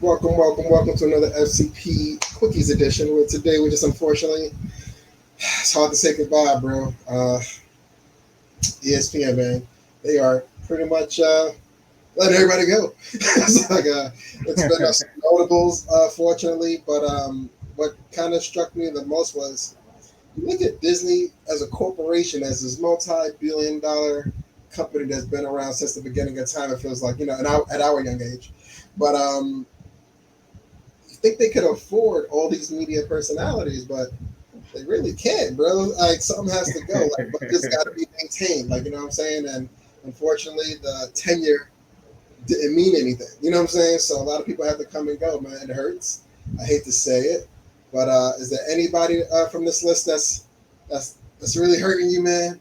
Welcome to another FCP Quickies edition. Where today we just unfortunately, it's hard to say goodbye, bro. ESPN, man, they are pretty much letting everybody go. It's been some notables, fortunately, but what kind of struck me the most was you look at Disney as a corporation, as this multi-billion-dollar company that's been around since the beginning of time. It feels like at our young age, but you think they could afford all these media personalities, but they really can't, bro. Like something has to go. Like, but this got to be maintained. Like you know what I'm saying? And unfortunately, the tenure didn't mean anything. You know what I'm saying? So a lot of people have to come and go, man. It hurts. I hate to say it, but is there anybody from this list that's really hurting you, man?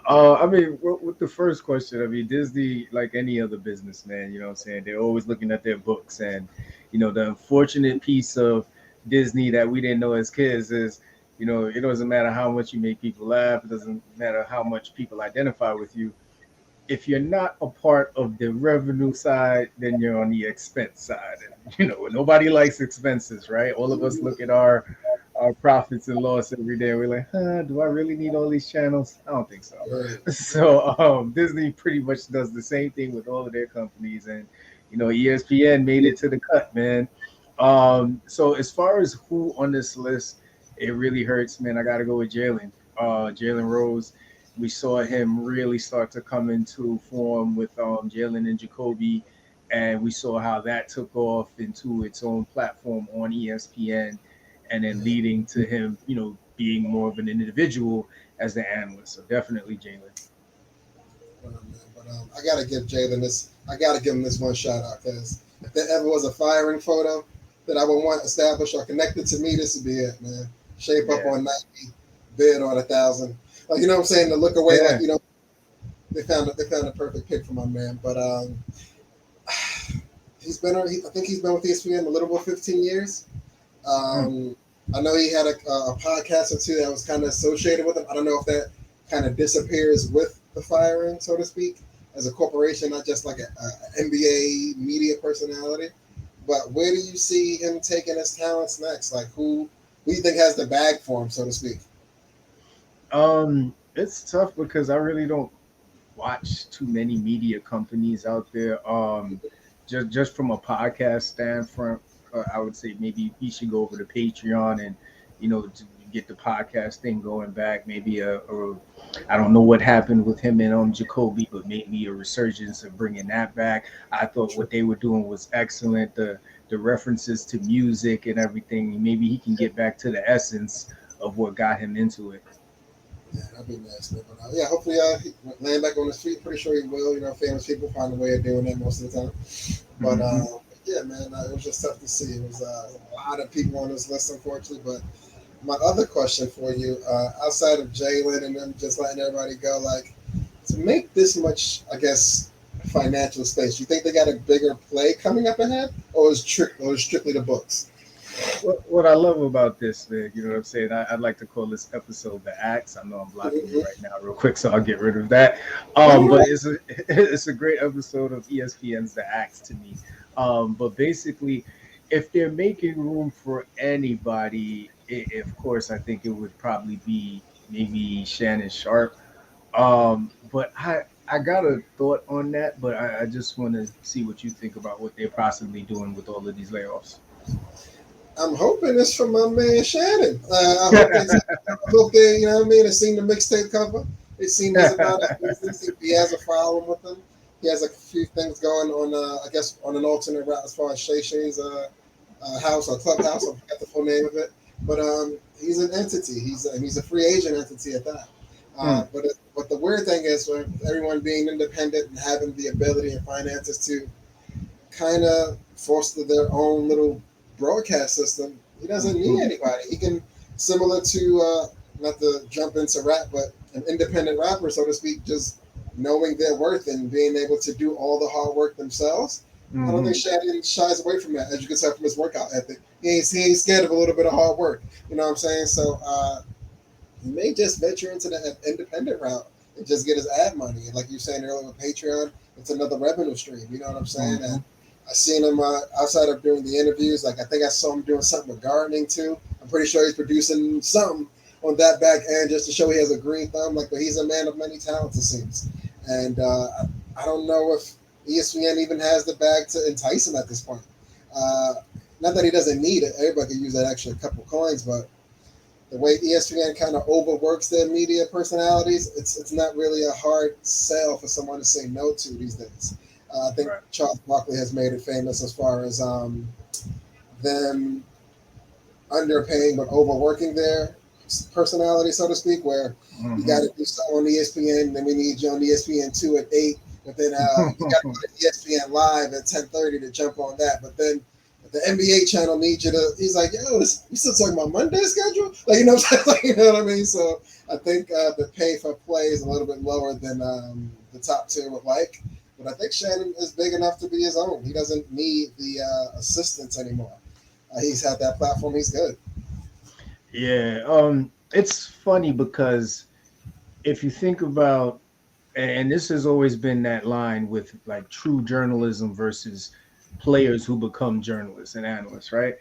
I mean, with the first question, I mean, Disney, like any other businessman, you know what I'm saying? They're always looking at their books. And, the unfortunate piece of Disney that we didn't know as kids is, it doesn't matter how much you make people laugh, it doesn't matter how much people identify with you. If you're not a part of the revenue side, then you're on the expense side. And, nobody likes expenses, right? All of us look at our profits and loss every day. We're like, do I really need all these channels? I don't think so. Right. So Disney pretty much does the same thing with all of their companies, and ESPN made it to the cut, man. So as far as who on this list, it really hurts, man. I got to go with Jalen. Jalen Rose. We saw him really start to come into form with Jalen and Jacoby, and we saw how that took off into its own platform on ESPN, and then leading to him, being more of an individual as the analyst. So definitely Jalen. But I gotta give Jalen this. I gotta give him this one shout out because if there ever was a firing photo that I would want established or connected to me, this would be it, man. Shape up Yeah. on 90, bid on 1,000. Like you know what I'm saying? To look away, Yeah. like they found a perfect pick for my man. But I think he's been with ESPN a little over 15 years. Mm. Um, I know he had a podcast or two that was kind of associated with him. I don't know if that kind of disappears with the firing, so to speak, as a corporation, not just like a NBA media personality. But where do you see him taking his talents next? Like who do you think has the bag for him, so to speak? It's tough because I really don't watch too many media companies out there. Just from a podcast standpoint, I would say maybe he should go over to Patreon and to get the podcast thing going back. Maybe I don't know what happened with him and Jacoby, but maybe a resurgence of bringing that back. I thought what they were doing was excellent. The references to music and everything. Maybe he can get back to the essence of what got him into it. Yeah, that'd be nice. Man. But, yeah, hopefully he land back on his feet. Pretty sure he will. You know, famous people find a way of doing that most of the time. But Hmm. yeah, man, it was just tough to see. It was a lot of people on this list, unfortunately. But my other question for you, outside of Jalen and them just letting everybody go, like to make this much, I guess, financial space, you think they got a bigger play coming up ahead, or is strictly the books? What I love about this, man, you know what I'm saying? I'd like to call this episode the Axe. I know I'm blocking you Mm-hmm. right now, real quick, so I'll get rid of that. But it's a it's a great episode of ESPN's The Axe to me. But basically, if they're making room for anybody, of course, I think it would probably be maybe Shannon Sharp. But I got a thought on that, but I just want to see what you think about what they're possibly doing with all of these layoffs. I'm hoping it's from my man Shannon. I hope they, you know what I mean. They seen the mixtape cover. They seen he's about his business. He has a following with him. He has a few things going on. I guess on an alternate route as far as Shay Shay's house or clubhouse. I forgot the full name of it. But he's an entity. He's a free agent entity at that. Hmm. But the weird thing is, with everyone being independent and having the ability and finances to kind of foster their own little broadcast system. He doesn't need Mhm. anybody. He can, similar to, not to jump into rap, but an independent rapper, so to speak, just knowing their worth and being able to do all the hard work themselves. I don't think Mhm. Shannon shies away from that, as you can tell from his workout ethic. He ain't scared of a little bit of hard work. You know what I'm saying? So he may just venture into the independent route and just get his ad money. And like you were saying earlier with Patreon, it's another revenue stream. You know what I'm saying? And Mhm. I seen him outside of doing the interviews. Like I think I saw him doing something with gardening too. I'm pretty sure he's producing something on that back end just to show he has a green thumb. Like, but he's a man of many talents, it seems. And I don't know if ESPN even has the bag to entice him at this point. Uh, Not that he doesn't need it. Everybody could use that extra couple coins, but the way ESPN kind of overworks their media personalities, it's not really a hard sell for someone to say no to these days. I think Right. Charles Barkley has made it famous as far as them underpaying but overworking their personality, so to speak, where you got Hmm. to do something on ESPN, then we need you on ESPN 2 at 8, but then you got to go to ESPN Live at 10:30 to jump on that, but then the NBA channel needs you to. He's like, yo, you still talking about Monday schedule? Like, you know, like, you know what I mean? So I think the pay for play is a little bit lower than the top tier would like. But I think Shannon is big enough to be his own. He doesn't need the assistants anymore. He's had that platform. He's good. Yeah. It's funny because if you think about, and this has always been that line with like true journalism versus players who become journalists and analysts, right?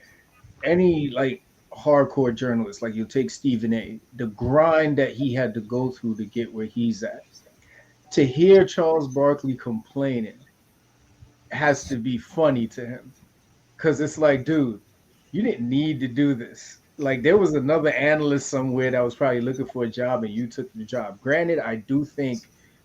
Any like hardcore journalist, like you take Stephen A, the grind that he had to go through to get where he's at. To hear Charles Barkley complaining has to be funny to him because it's like, dude, you didn't need to do this. Like there was another analyst somewhere that was probably looking for a job and you took the job. Granted, I do think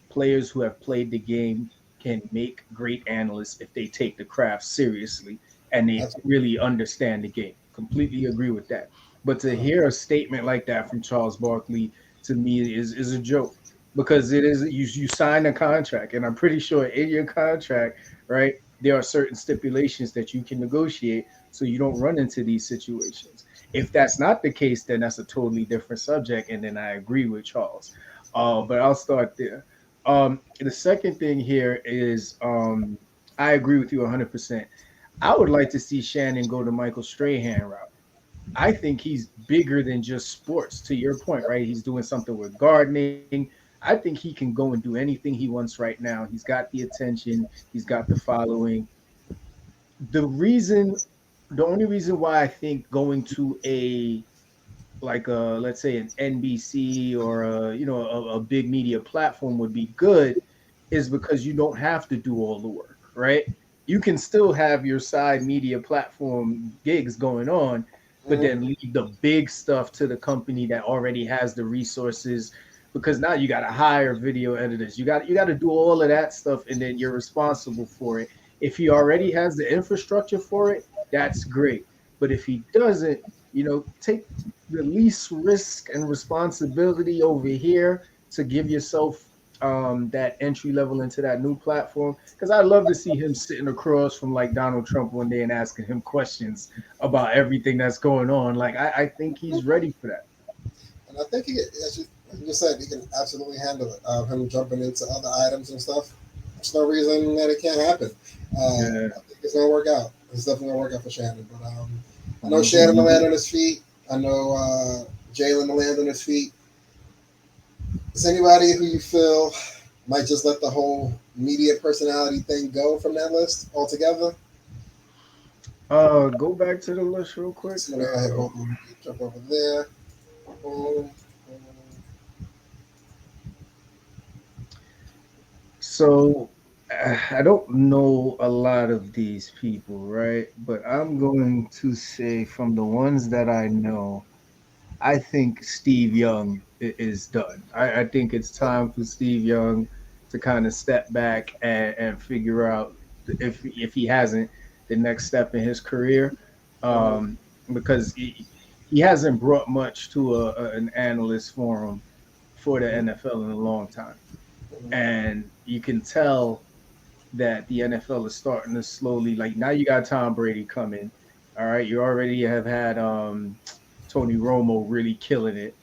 players who have played the game can make great analysts if they take the craft seriously and they That's really understand the game. Completely agree with that. But to hear a statement like that from Charles Barkley to me is a joke because it is you sign a contract and I'm pretty sure in your contract, right, there are certain stipulations that you can negotiate so you don't run into these situations. If that's not the case, then that's a totally different subject, and then I agree with Charles. But I'll start there. The second thing here is I agree with you 100%. I would like to see Shannon go the Michael Strahan route. I think he's bigger than just sports. To your point, right? He's doing something with gardening. I think he can go and do anything he wants right now. He's got the attention, he's got the following. The reason, the only reason why I think going to a like a let's say an NBC or a big media platform would be good is because you don't have to do all the work, right? You can still have your side media platform gigs going on, but mm, then leave the big stuff to the company that already has the resources because now you got to hire video editors. You got to do all of that stuff and then you're responsible for it. If he already has the infrastructure for it, that's great. But if he doesn't, take the least risk and responsibility over here to give yourself that entry level into that new platform. Because I'd love to see him sitting across from like Donald Trump one day and asking him questions about everything that's going on. Like I think he's ready for that. and I think as you just said, he can absolutely handle it. Him jumping into other items and stuff. There's no reason that it can't happen. Yeah. I think it's gonna work out. It's definitely gonna work out for Shannon. But I know Hmm. Shannon will land on his feet. I know Jalen will land on his feet. Is anybody who you feel might just let the whole media personality thing go from that list altogether? Go back to the list real quick. So I'm gonna go ahead, boom, jump over there. Boom, boom. So I don't know a lot of these people, right? But I'm going to say from the ones that I know, I think Steve Young is done. I think it's time for Steve Young to kind of step back and figure out if he hasn't the next step in his career, Mhm. um, because he hasn't brought much to an analyst forum for the NFL in a long time, and you can tell that the NFL is starting to slowly like now you got Tom Brady coming. All right, you already have had Tony Romo really killing it.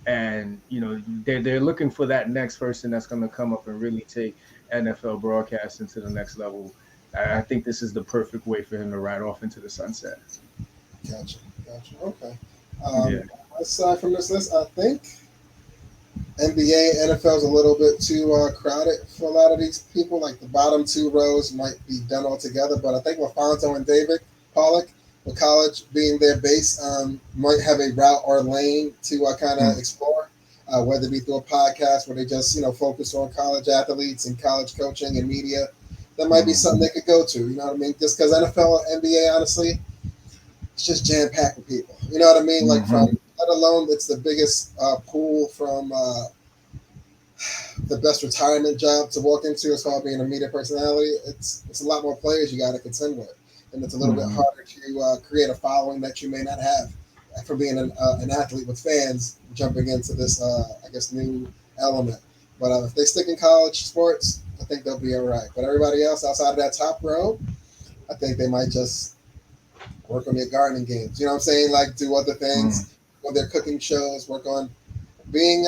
And they're looking for that next person that's going to come up and really take NFL broadcasting to the next level. I think this is the perfect way for him to ride off into the sunset. Gotcha, gotcha. Okay. Yeah. Aside from this list, I think NBA, NFL is a little bit too crowded for a lot of these people. Like the bottom two rows might be done altogether, but I think LaFonso and David Pollock, with college being their base, might have a route or lane to kind Hmm. of explore, whether it be through a podcast where they just focus on college athletes and college coaching and media. That might be Hmm. something they could go to. You know what I mean? Just because NFL, NBA, honestly, it's just jam packed with people. You know what I mean? Like Hmm. from let alone it's the biggest pool from the best retirement job to walk into as far as being a media personality. It's a lot more players you got to contend with, and it's a little bit Hmm. harder to create a following that you may not have for being an athlete with fans jumping into this I guess new element. But if they stick in college sports, I think they'll be all right. But everybody else outside of that top row, I think they might just work on their gardening games. You know what I'm saying? Like do other Hmm. things, on their cooking shows, work on being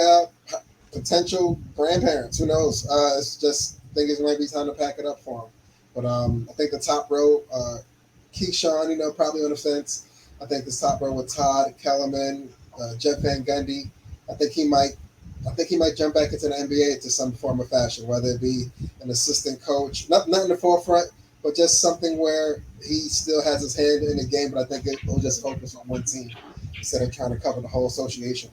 potential grandparents. Who knows? It's just I think it might be time to pack it up for them. But I think the top row, Keyshawn, probably on the fence. I think the top row with Todd Kellerman, Jeff Van Gundy. I think he might. I think he might jump back into the NBA to some form of fashion, whether it be an assistant coach, not in the forefront, but just something where he still has his hand in the game. But I think it will just focus on one team instead of trying to cover the whole association.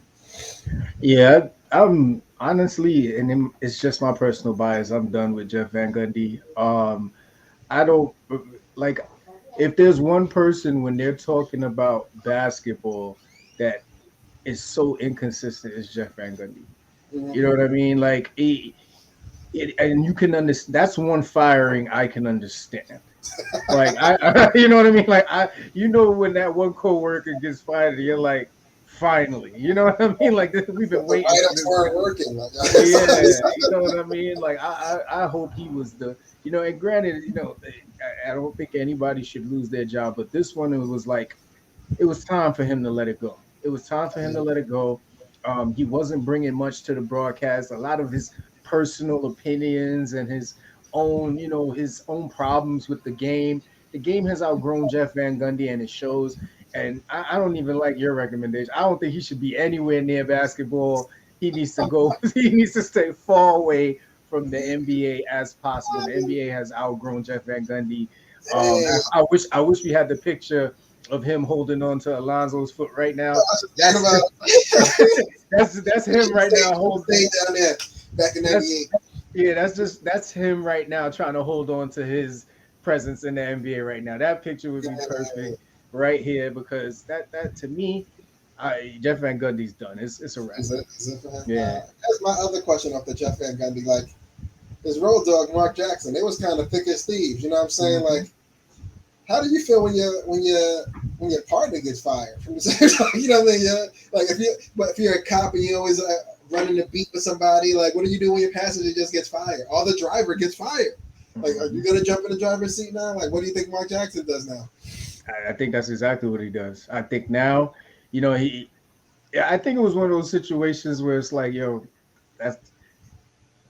Yeah, I'm honestly, and it's just my personal bias. I'm done with Jeff Van Gundy. I don't like if there's one person when they're talking about basketball that is so inconsistent as Jeff Van Gundy. You know Mm-hmm. what I mean? Like and you can understand. That's one firing I can understand. Like you know what I mean? Like when that one coworker gets fired, you're like, finally, you know what I mean? Like we've been The waiting for write-ups this. weren't working. Like, Yeah, you know what I mean. Like I hope he was and granted, I don't think anybody should lose their job, but this one it was like it was time for him to let it go. It was time for him to let it go. He wasn't bringing much to the broadcast. A lot of his personal opinions and his own problems with the game. The game has outgrown Jeff Van Gundy, and it shows. And I don't even like your recommendation. I don't think he should be anywhere near basketball. He needs to go. He needs to stay far away from the NBA as possible. The NBA has outgrown Jeff Van Gundy. hey, I wish we had the picture of him holding on to Alonzo's foot right I now. was just thinking That's about it. that's him right now. He stayed down there back in That's '98. yeah, that's him right now trying to hold on to his presence in the NBA right now. That picture would Yeah, be yeah, perfect right here because that to me, Jeff Van Gundy's done. It's a wrap. Is it for him? Yeah. That's my other question off the Jeff Van Gundy. Like his road dog, Mark Jackson, they was kind of thick as thieves. You know what I'm saying? Hmm. Like, how do you feel when your partner gets fired from the same time? You know what I mean? Yeah. Like if you're a cop and you always running the beat with somebody, like what do you do when your passenger just gets fired or the driver gets fired? Like, are you Hmm. gonna jump in the driver's seat now? Like, what do you think Mark Jackson does now? I think that's exactly what he does. I think now, he. Yeah, I think it was one of those situations where it's like, yo, that's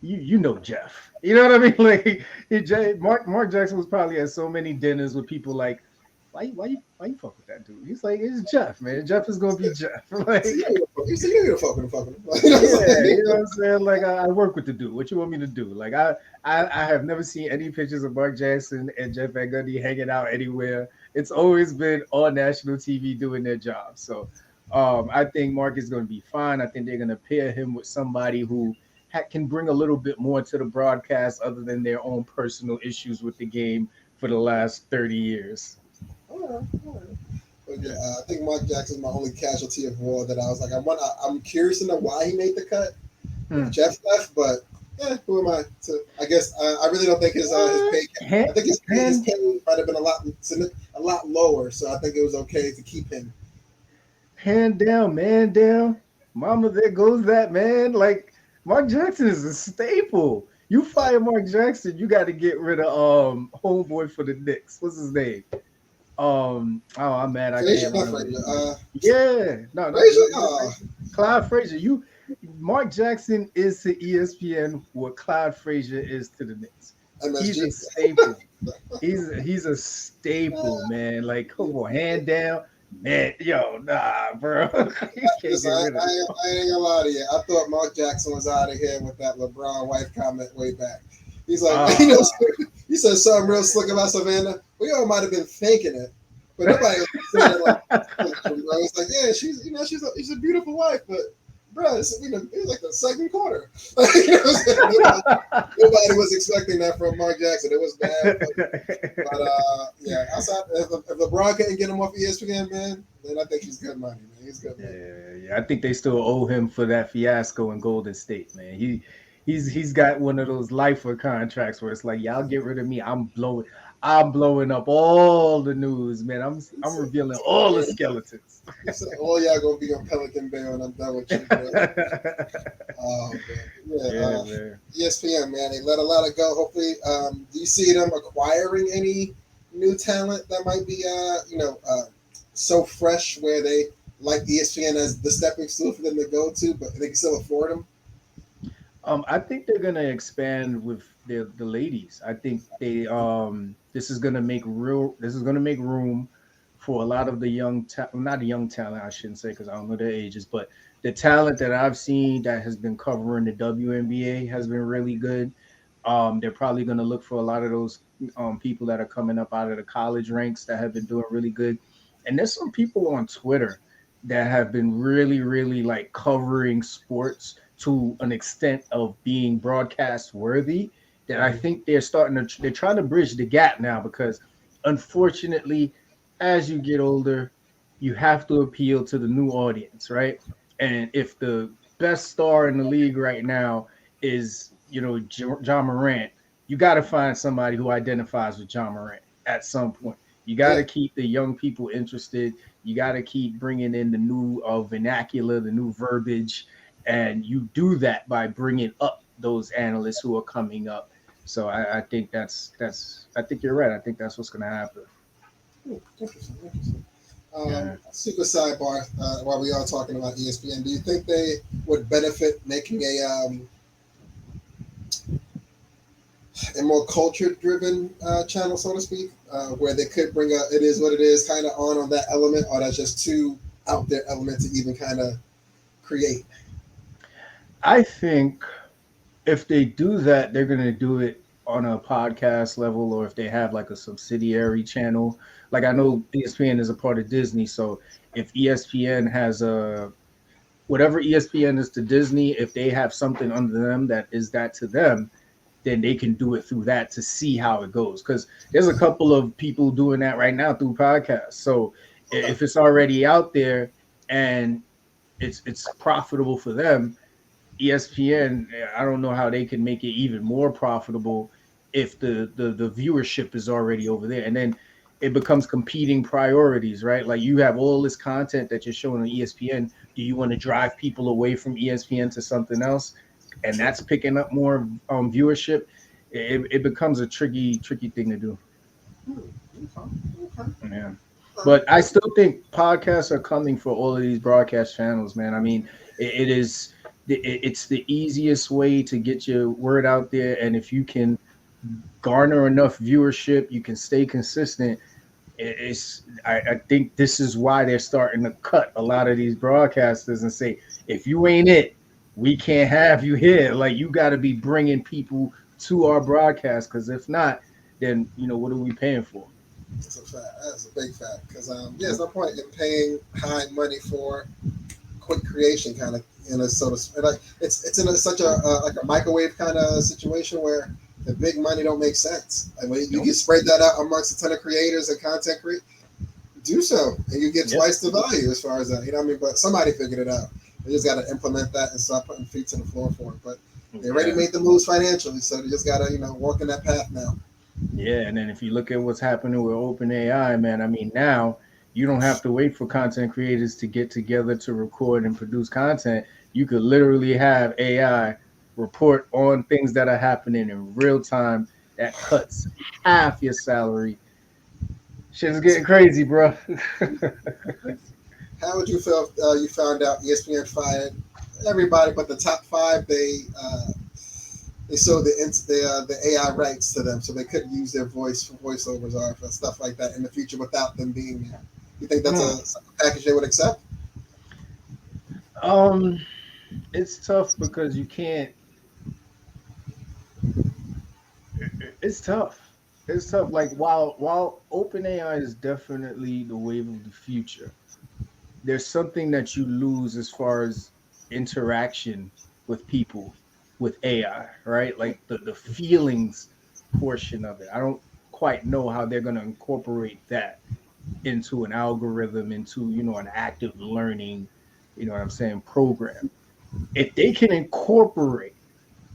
you know Jeff. You know what I mean? Like Mark Jackson was probably at so many dinners with people like, why you fuck with that dude? He's like, it's Jeff, man. Jeff is gonna be Jeff. So Like, you know fucking. yeah, you know what I'm saying? Like I work with the dude. What you want me to do? Like I have never seen any pictures of Mark Jackson and Jeff Van Gundy hanging out anywhere. It's always been on national TV doing their job. So I think Mark is going to be fine. I think they're going to pair him with somebody who can bring a little bit more to the broadcast other than their own personal issues with the game for the last 30 years. All right, all right. But yeah, Yeah. I think Mark Jackson's my only casualty of war that I was like, I'm curious to know why he made the cut if Hmm. Jeff left, but who am I to? I guess I really don't think his pay. Hand, I think his hand, pay might have been a lot lower, so I think it was okay to keep him. hand down, man down. Mama, there goes that man. Like Mark Jackson is a staple. You Like fire Mark Jackson, you got to get rid of homeboy for the Knicks. What's his name? Oh, I'm mad. I Frazier, can't not remember Frazier. his name. Yeah, no, not Frazier. is it Frazier? Clyde Frazier. Mark Jackson is to ESPN what Clyde Frazier is to the Knicks. He's a MSG. staple. He's a staple, man. Like, come on, hand down. Man, yo, nah, bro. You can't Listen, get rid of it. I ain't gonna lie to you. I thought Mark Jackson was out of here with that LeBron wife comment way back. He's like, you know, Ah. he said something real slick about Savannah. We all might have been thinking it, but nobody was saying it like, bro. It's like, yeah, she's, you know, she's a beautiful wife, but bro, it's, you know, it was like the second quarter. You know what I'm saying? Nobody was expecting that from Mark Jackson. It was bad, but yeah, outside if LeBron couldn't get him off ESPN, man, then I think he's good money, man. He's good money. Yeah. I think they still owe him for that fiasco in Golden State, man. He's got one of those lifer contracts where it's like, y'all get rid of me, I'm blowing up all the news, man. I'm revealing all the skeletons. He said, "All y'all gonna be on Pelican Bay when I'm done with you, bro." Oh man, yeah. Yeah, man. ESPN, man, they let a lot of go. Hopefully, do you see them acquiring any new talent that might be, so fresh where they like ESPN as the stepping stool for them to go to, but they can still afford them? I think they're gonna expand with the ladies. I think this is gonna make room for a lot of the not the young talent, I shouldn't say because I don't know their ages, but the talent that I've seen that has been covering the WNBA has been really good. They're probably gonna look for a lot of those people that are coming up out of the college ranks that have been doing really good. And there's some people on Twitter that have been really like covering sports to an extent of being broadcast worthy that I think they're trying to bridge the gap now because unfortunately as you get older you have to appeal to the new audience, right? And if the best star in the league right now is, John Morant, you got to find somebody who identifies with John Morant at some point. You got Yeah, to keep the young people interested. You got to keep bringing in the new vernacular, the new verbiage, and you do that by bringing up those analysts who are coming up. So I think that's I think you're right. I think that's what's going to happen. interesting, interesting. Yeah. Super sidebar. While we are talking about ESPN, do you think they would benefit making a more culture-driven channel, so to speak, where they could bring a "it is what it is" kind of on that element, or that's just too out there element to even kind of create? I think if they do that, they're going to do it on a podcast level, or if they have like a subsidiary channel. Like I know ESPN is a part of Disney, so if ESPN has a whatever ESPN is to Disney, if they have something under them that is that to them, then they can do it through that to see how it goes. Because there's a couple of people doing that right now through podcasts. So Okay. if it's already out there and it's profitable for them, ESPN, I don't know how they can make it even more profitable if the viewership is already over there. And then it becomes competing priorities, right? Like you have all this content that you're showing on ESPN. Do you want to drive people away from ESPN to something else? And True. that's picking up more viewership. It becomes a tricky thing to do. Okay. Okay. Yeah. Uh, But I still think podcasts are coming for all of these broadcast channels, man. I mean, it's the easiest way to get your word out there, and if you can garner enough viewership, you can stay consistent. I think this is why they're starting to cut a lot of these broadcasters and say, if you ain't it, we can't have you here. Like you got to be bringing people to our broadcast, because if not, then what are we paying for? that's a fact. That's a big fact. Because yeah, Yeah. there's no point in paying high money for quick creation kind of in a sort of like it's in such a like a microwave kind of situation where the big money don't make sense. And when you Nope. can spread that out amongst a ton of creators and content creators, do so, and you get Yep. twice the value as far as that. You know what I mean? But somebody figured it out. They just got to implement that and start putting feet to the floor for it. But they already Yeah. made the moves financially, so they just got to walk in that path now. Yeah, and then if you look at what's happening with OpenAI, man, I mean, now you don't have to wait for content creators to get together to record and produce content. You could literally have AI report on things that are happening in real time that cuts half your salary. Shit's getting crazy, bro. How would you feel if you found out ESPN fired everybody but the top five? They sold the AI rights to them, so they couldn't use their voice for voiceovers or for stuff like that in the future without them being there. You think that's Mm. a package they would accept? Um, it's tough because you can't. It's tough. It's tough. Like while OpenAI is definitely the wave of the future, there's something that you lose as far as interaction with people with AI, right? Like the feelings portion of it. I don't quite know how they're going to incorporate that into an algorithm, into, an active learning, what I'm saying, program. If they can incorporate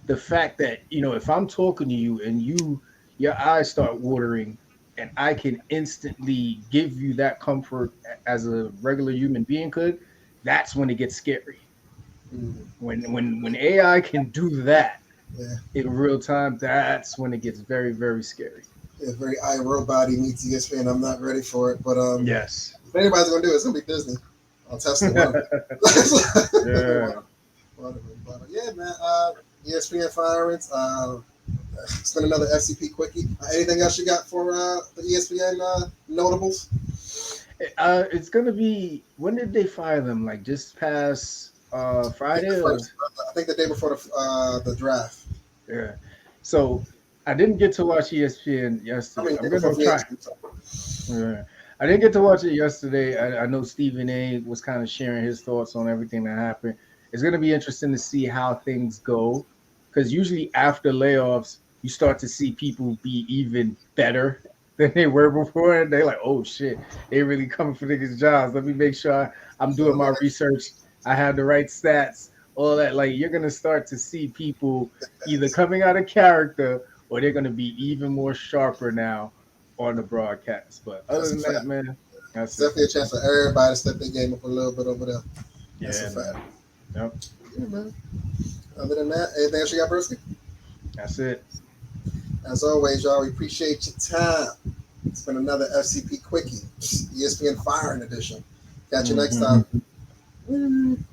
the fact that, if I'm talking to you and your eyes start watering and I can instantly give you that comfort as a regular human being could, that's when it gets scary. Mm, When AI can do that yeah, in real time, that's when it gets very, very scary. yeah, very iRobot meets ESPN. I'm not ready for it, but Yes. if anybody's gonna do it, it's gonna be Disney. I'll test it. One of them. Yeah. One of them. But, yeah, man. ESPN firings. It's been another FCP quickie. Anything else you got for the ESPN notables? It's gonna be, when did they fire them? Like just past I think Friday the or first. I think the day before the draft. yeah. So I didn't get to watch ESPN I yesterday. mean, I'm day before gonna free try. agency. Yeah. I didn't get to watch it yesterday. I know Stephen A was kind of sharing his thoughts on everything that happened. It's gonna be interesting to see how things go, because usually after layoffs, you start to see people be even better than they were before. And they're like, "Oh shit, they really coming for niggas' jobs. Let me make sure I'm doing So my research. I have the right stats, all that." Like you're gonna start to see people either coming out of character or they're gonna be even more sharper now on the broadcast. But other that's a than that, fact. man, It's that's it. definitely a chance for everybody to step their game up a little bit over there. That's a Yeah, fact. man. Yep, Yeah, man. Other than that, anything else you got, Brisky? that's it. As always, y'all, we appreciate your time. It's been another FCP Quickie, ESPN Firing Edition. Catch you next Hmm. time.